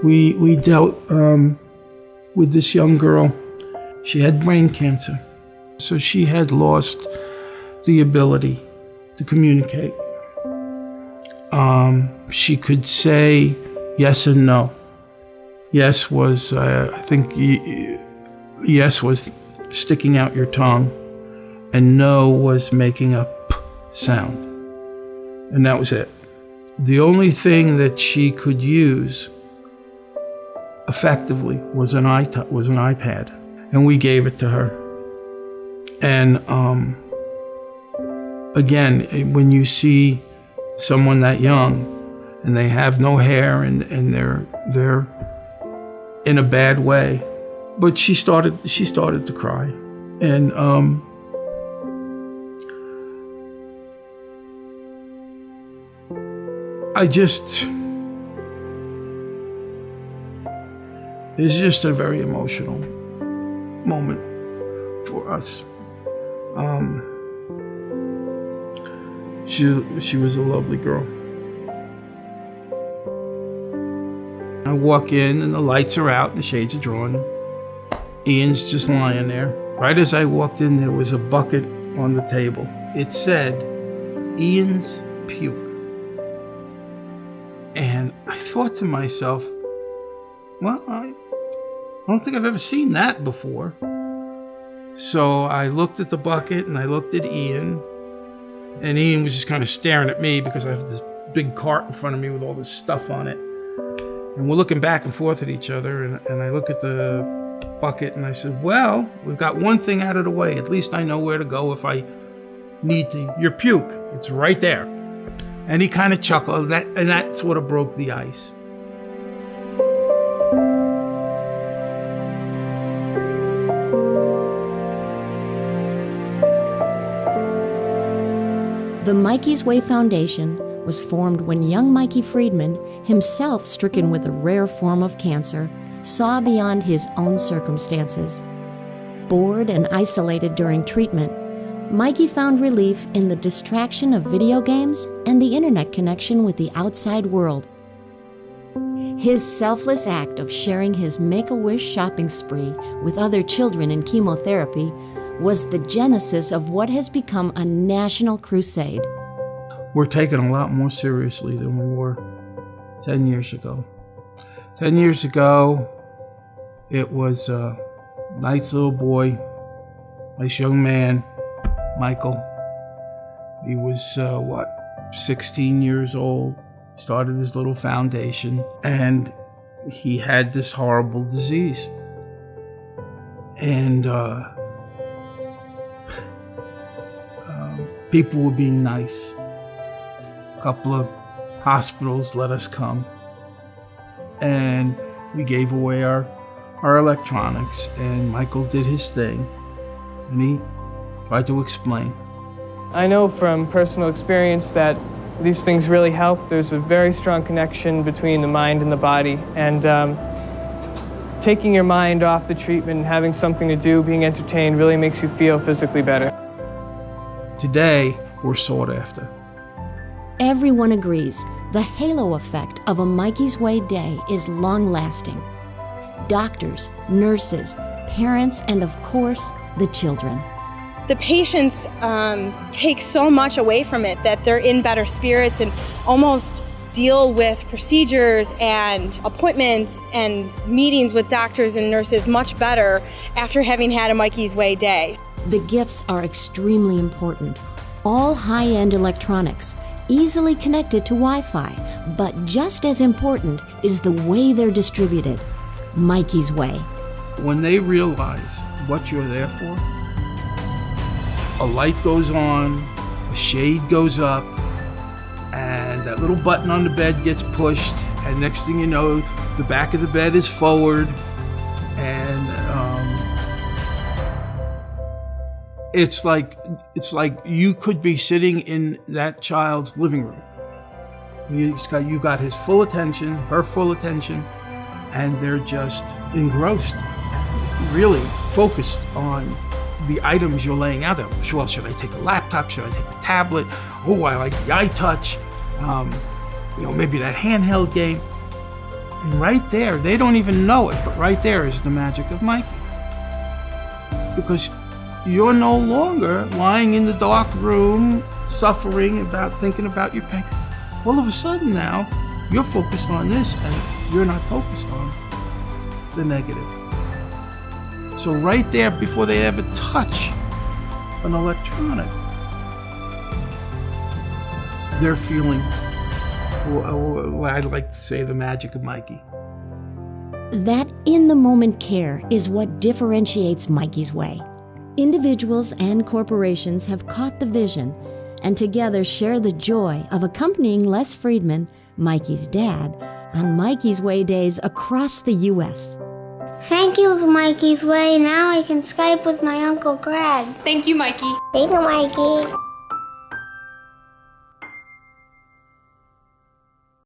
We dealt with this young girl. She had brain cancer, so she had lost the ability to communicate. She could say yes and no. Yes was, I think, yes was sticking out your tongue, and no was making a p sound, and that was it. The only thing that she could use effectively was an iPad, and we gave it to her. And again, when you see someone that young and they have no hair and they're in a bad way, but she started to cry, and it's just a very emotional moment for us. She was a lovely girl. I walk in and the lights are out and the shades are drawn. Ian's just lying there. Right as I walked in, there was a bucket on the table. It said, Ian's puke. And I thought to myself, well, I don't think I've ever seen that before. So I looked at the bucket and I looked at Ian, and Ian was just kind of staring at me because I have this big cart in front of me with all this stuff on it. And we're looking back and forth at each other, and I look at the bucket and I said, well, we've got one thing out of the way. At least I know where to go if I need to. Your puke, it's right there. And he kind of chuckled, and that sort of broke the ice. The Mikey's Way Foundation was formed when young Mikey Friedman, himself stricken with a rare form of cancer, saw beyond his own circumstances. Bored and isolated during treatment, Mikey found relief in the distraction of video games and the internet connection with the outside world. His selfless act of sharing his Make-A-Wish shopping spree with other children in chemotherapy was the genesis of what has become a national crusade. We're taken a lot more seriously than we were 10 years ago. 10 years ago, it was a nice little boy, nice young man, Michael. He was, 16 years old, started his little foundation, and he had this horrible disease. And people were being nice. A couple of hospitals let us come, and we gave away our electronics, and Michael did his thing, and he tried to explain. I know from personal experience that these things really help. There's a very strong connection between the mind and the body, and taking your mind off the treatment and having something to do, being entertained, really makes you feel physically better. Today, we're sought after. Everyone agrees the halo effect of a Mikey's Way Day is long-lasting. Doctors, nurses, parents, and of course, the children. The patients take so much away from it that they're in better spirits and almost deal with procedures and appointments and meetings with doctors and nurses much better after having had a Mikey's Way Day. The gifts are extremely important. All high-end electronics, easily connected to Wi-Fi, but just as important is the way they're distributed. Mikey's Way. When they realize what you're there for, a light goes on, a shade goes up, and that little button on the bed gets pushed, and next thing you know, the back of the bed is forward, and it's like you could be sitting in that child's living room. You got his full attention, her full attention, and they're just engrossed, really focused on the items you're laying out there. Well, should I take a laptop? Should I take a tablet? Oh, I like the iTouch. maybe that handheld game. And right there, they don't even know it, but right there is the magic of Mikey. Because you're no longer lying in the dark room, suffering thinking about your pain. All of a sudden now, you're focused on this, and you're not focused on the negative. So right there, before they ever touch an electronic, they're feeling, what I'd like to say, the magic of Mikey. That in-the-moment care is what differentiates Mikey's Way. Individuals and corporations have caught the vision and together share the joy of accompanying Les Friedman, Mikey's dad, on Mikey's Way days across the U.S. Thank you, Mikey's Way. Now I can Skype with my Uncle Greg. Thank you, Mikey. Thank you, Mikey.